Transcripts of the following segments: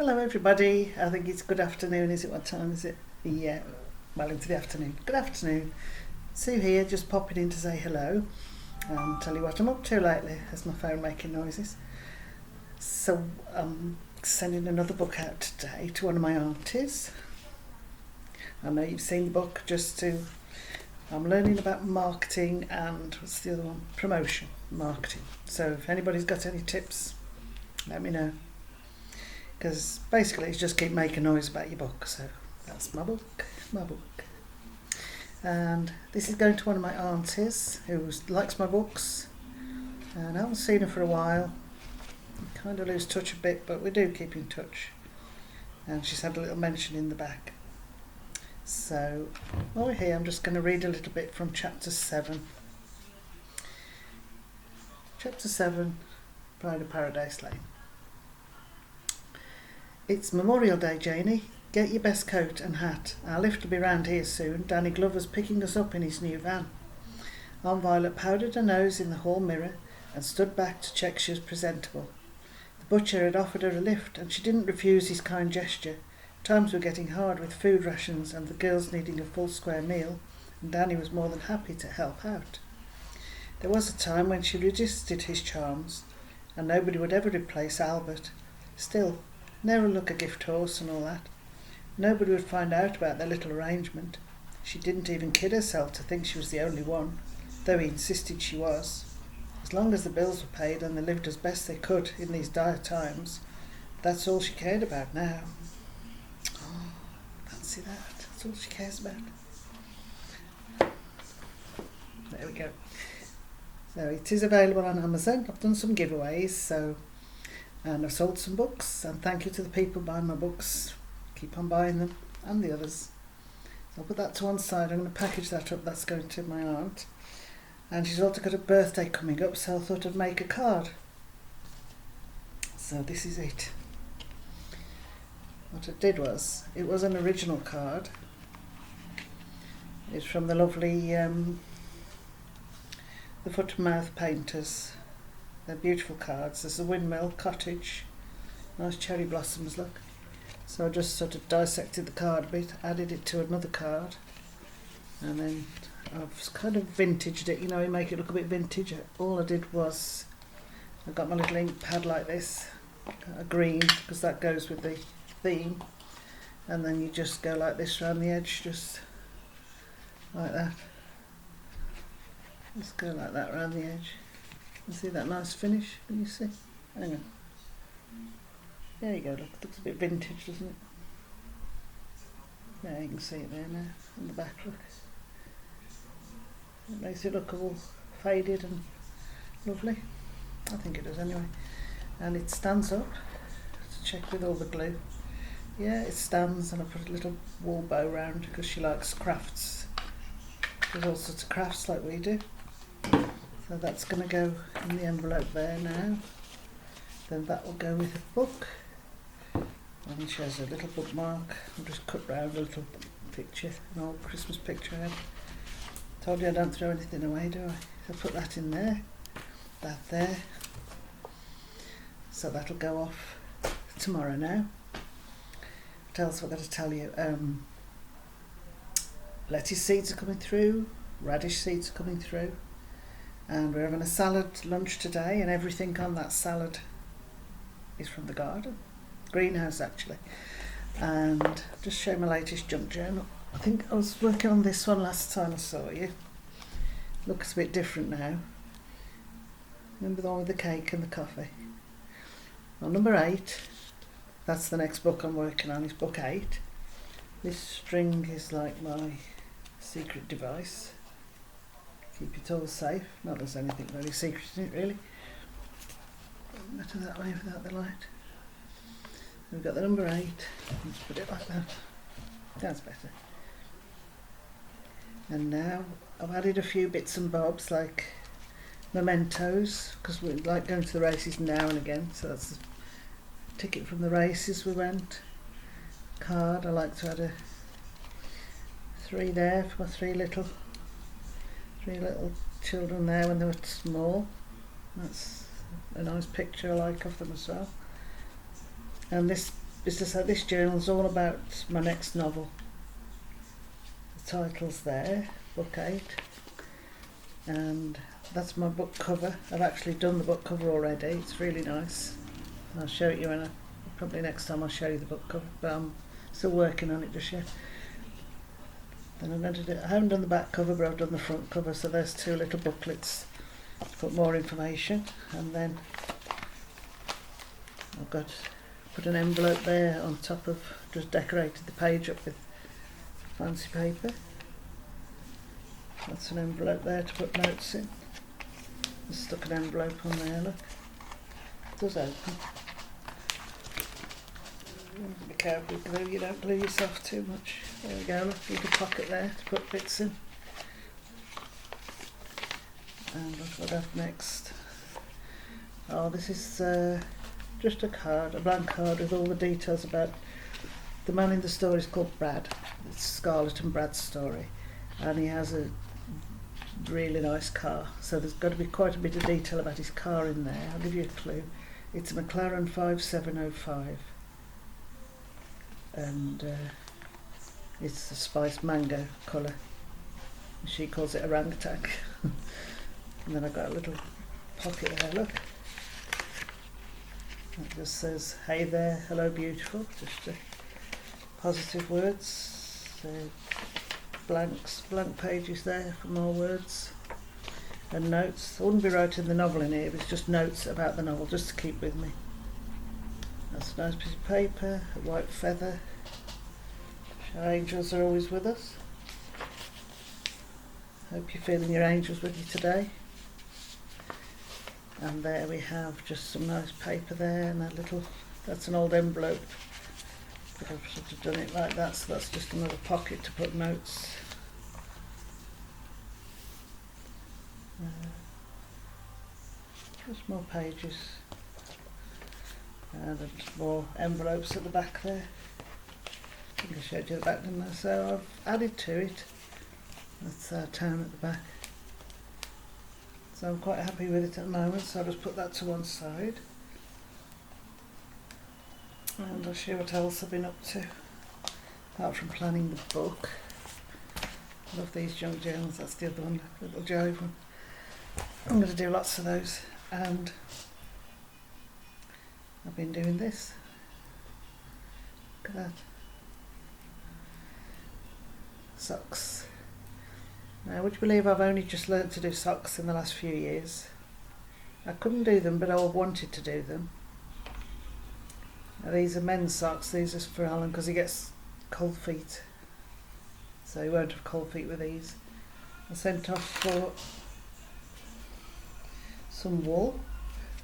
Hello everybody, I think it's good afternoon, is it? What time is it? Yeah, well into the afternoon. Good afternoon. Sue here, just popping in to say hello and tell you what I'm up to lately. There's my phone making noises. So I'm sending another book out today to one of my aunties. I know you've seen the book, I'm learning about marketing and what's the other one? Promotion, marketing. So if anybody's got any tips, let me know. Because basically it's just keep making noise about your book. So that's my book. And this is going to one of my aunties who likes my books. And I haven't seen her for a while. I kind of lose touch a bit, but we do keep in touch. And she's had a little mention in the back. So while we're here, I'm just going to read a little bit from chapter 7. Chapter 7, Bride of Paradise Lane. It's Memorial Day, Janie. Get your best coat and hat. Our lift will be round here soon. Danny Glover's picking us up in his new van. Aunt Violet powdered her nose in the hall mirror and stood back to check she was presentable. The butcher had offered her a lift and she didn't refuse his kind gesture. Times were getting hard with food rations and the girls needing a full square meal, and Danny was more than happy to help out. There was a time when she resisted his charms, and nobody would ever replace Albert. Still, never look a gift horse and all that. Nobody would find out about their little arrangement. She didn't even kid herself to think she was the only one, though he insisted she was. As long as the bills were paid and they lived as best they could in these dire times, that's all she cared about now. Oh, fancy that. That's all she cares about. There we go. So it is available on Amazon. I've done some giveaways, and I've sold some books, and thank you to the people buying my books. Keep on buying them, and the others. So I'll put that to one side. I'm going to package that up. That's going to my aunt. And she's also got a birthday coming up, so I thought I'd make a card. So this is it. What I did was, it was an original card. It's from the lovely the Foot and Mouth Painters. They're beautiful cards. There's a windmill, cottage, nice cherry blossoms, look. So I just sort of dissected the card a bit, added it to another card, and then I've kind of vintaged it, you make it look a bit vintage. All I did was, I got my little ink pad like this, a green, because that goes with the theme, and then you just go like this around the edge, just like that. Just go like that around the edge. You see that nice finish? Can you see? Hang on. There you go, look, it looks a bit vintage, doesn't it? Yeah, you can see it there now, on the back, look. It makes it look all faded and lovely. I think it does anyway. And it stands up, to check with all the glue. Yeah, it stands, and I put a little wall bow round because she likes crafts. There's all sorts of crafts like we do. So that's going to go in the envelope there now. Then that will go with the book. And she has a little bookmark. I'll just cut round a little picture, an old Christmas picture. Told you I don't throw anything away, do I? So put that in there, that there. So that'll go off tomorrow now. What else have I got to tell you? Lettuce seeds are coming through, radish seeds are coming through. And we're having a salad lunch today, and everything on that salad is from the garden, greenhouse actually. And just show my latest junk journal. I think I was working on this one last time I saw you. Looks a bit different now. Remember the one with the cake and the coffee? Well, number 8, that's the next book I'm working on, is book 8. This string is like my secret device. Keep it all safe. Not there's anything very secret in it really. Better that way without the light. We've got the number 8. Let's put it like that. That's better. And now I've added a few bits and bobs like mementos, because we like going to the races now and again. So that's the ticket from the races we went. Card. I like to add a 3 there for my 3 little children there when they were small. That's a nice picture I like of them as well. And this is to say this journal's all about my next novel. The title's there, Book 8, and that's my book cover. I've actually done the book cover already. It's really nice. I'll show it you probably next time I'll show you the book cover, but I'm still working on it just yet. Then I'm going to do, I haven't done the back cover, but I've done the front cover, so there's 2 little booklets to put more information, and then I've put an envelope there on top of, just decorated the page up with fancy paper. That's an envelope there to put notes in. Just stuck an envelope on there, look. It does open. Be careful with glue, you don't glue yourself too much. There we go, look, you can pocket there to put bits in. And what I have next? Oh, this is just a card, a blank card with all the details about the man in the story. Is called Brad. It's Scarlett and Brad's story, and he has a really nice car, so there's got to be quite a bit of detail about his car in there. I'll give you a clue. It's a McLaren 5705, and it's a spiced mango colour. She calls it orangutan. And then I've got a little pocket there, look. It just says, "Hey there, hello beautiful," just positive words. Blank pages there for more words. And notes. I wouldn't be writing the novel in here, but it's just notes about the novel, just to keep with me. That's a nice piece of paper, a white feather. Our angels are always with us. Hope you're feeling your angels with you today. And there we have just some nice paper there, and that's an old envelope. But I've sort of done it like that, so that's just another pocket to put notes. Just more pages. And more envelopes at the back there. I think I showed you the back, didn't I? So I've added to it. That's our town at the back. So I'm quite happy with it at the moment, so I'll just put that to one side. And I'll show you what else I've been up to, apart from planning the book. I love these junk journals, that's the other one, the little jive one. I'm going to do lots of those, and I've been doing this. Look at that. Socks. Now, would you believe I've only just learnt to do socks in the last few years? I couldn't do them, but I wanted to do them. Now, these are men's socks. These are for Alan because he gets cold feet, so he won't have cold feet with these. I sent off for some wool.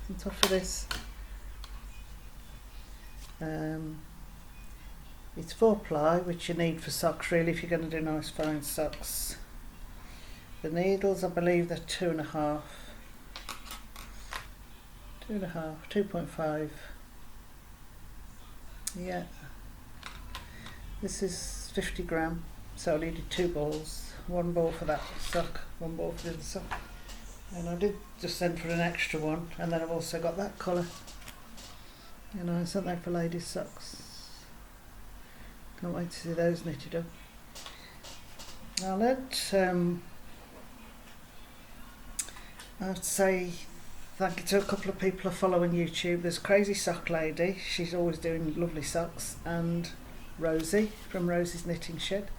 Sent off for this. It's 4-ply, which you need for socks really if you're going to do nice fine socks. The needles, I believe they're 2.5, 2.5. Yeah. This is 50 gram, so I needed 2 balls. 1 ball for that sock, 1 ball for the other sock. And I did just send for an extra one, and then I've also got that colour. You know, I sent that for ladies' socks. Can't wait to see those knitted up. Now I have to say thank you to a couple of people I follow on YouTube. There's Crazy Sock Lady, she's always doing lovely socks, and Rosie from Rosie's Knitting Shed.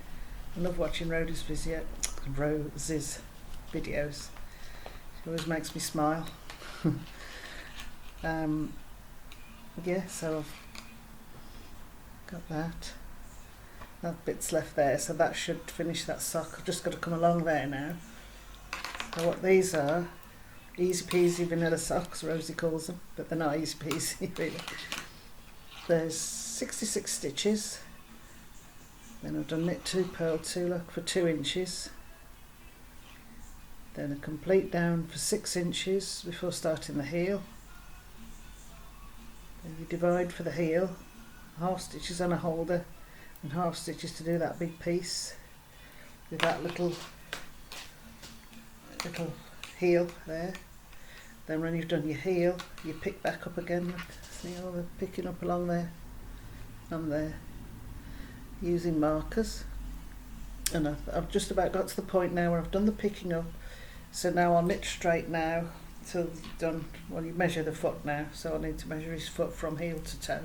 I love watching Rosie's videos. She always makes me smile. Yeah, so I've got that. That bit's left there, so that should finish that sock. I've just got to come along there now. So what these are, easy peasy vanilla socks, Rosie calls them, but they're not easy peasy really. There's 66 stitches. Then I've done knit 2, purl 2, look, for 2 inches. Then a complete down for 6 inches before starting the heel. Then you divide for the heel, half stitches on a holder and half stitches to do that big piece with that little heel there. Then when you've done your heel, you pick back up again. See all the picking up along there. on there using markers, and I've just about got to the point now where I've done the picking up, so now I'll knit straight now till done. Well, you measure the foot now, so I need to measure his foot from heel to toe.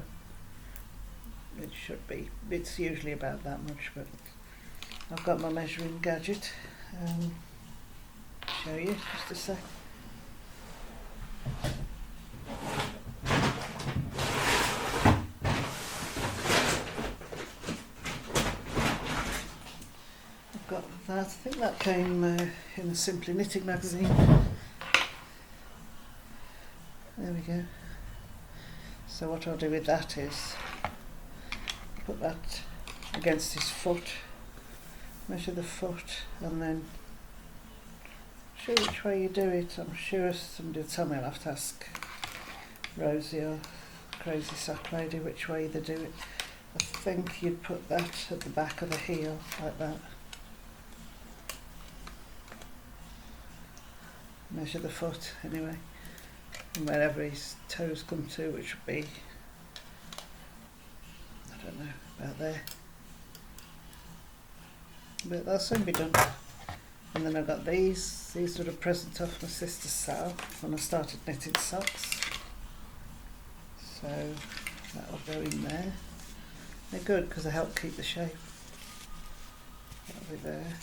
It should be, it's usually about that much, but I've got my measuring gadget. Show you just a sec. I've got that, I think that came in a Simply Knitting magazine. There we go. So what I'll do with that is put that against his foot, measure the foot, and then show which way you do it. I'm sure somebody will tell me. I'll have to ask Rosie or Crazy Sock Lady which way they do it. I think you'd put that at the back of the heel like that. Measure the foot anyway, and wherever his toes come to, which would be, I don't know, about there. But that'll soon be done. And then I've got these were a present off my sister Sal when I started knitting socks. So that'll go in there. They're good because they help keep the shape. That'll be there.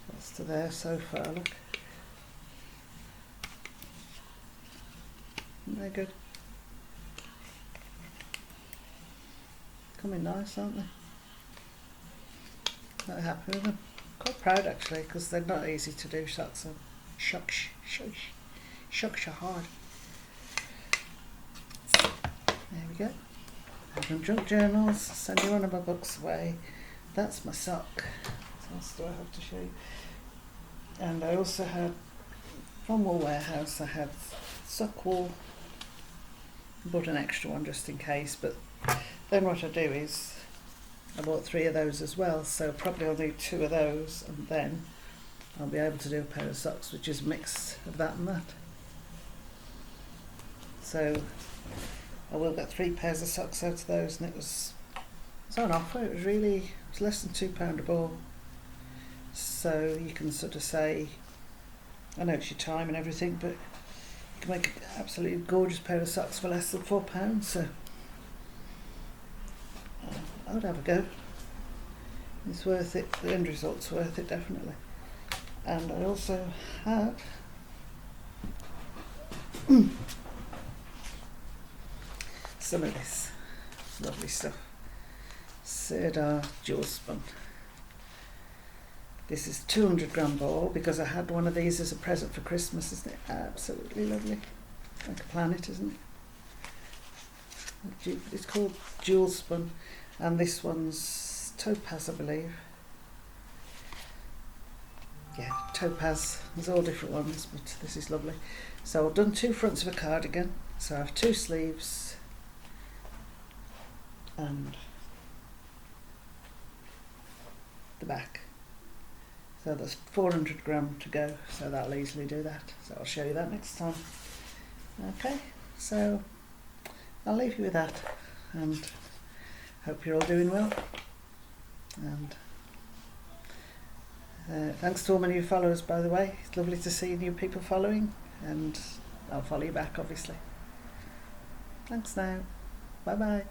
That's to there so far, look. Isn't they good? Coming nice, aren't they? Not happy with them. Quite proud actually, because they're not easy to do socks on. Shucks are hard. There we go. I've done junk journals, sending one of my books away. That's my sock. What else do I have to show you? And I also had, from Wool Warehouse, I had sock wool. I bought an extra one just in case, but then what I do is I bought 3 of those as well, so probably I'll need 2 of those, and then I'll be able to do a pair of socks which is a mix of that and that. So I will get 3 pairs of socks out of those, and it was on offer. It was less than £2 a ball. So you can sort of say, I know it's your time and everything, but you can make an absolutely gorgeous pair of socks for less than £4, so I would have a go. It's worth it. The end result's worth it, definitely. And I also have some of this lovely stuff. Sirdar Jewel Spun. This is 200g ball because I had one of these as a present for Christmas. Isn't it absolutely lovely? Like a planet, isn't it? It's called Jewel Spun. And this one's Topaz, I believe. Yeah, Topaz. There's all different ones, but this is lovely. So I've done 2 fronts of a cardigan. So I have 2 sleeves and the back. So there's 400g to go, so that'll easily do that. So I'll show you that next time. Okay, so I'll leave you with that, and hope you're all doing well. And thanks to all my new followers, by the way. It's lovely to see new people following, and I'll follow you back, obviously. Thanks now. Bye bye.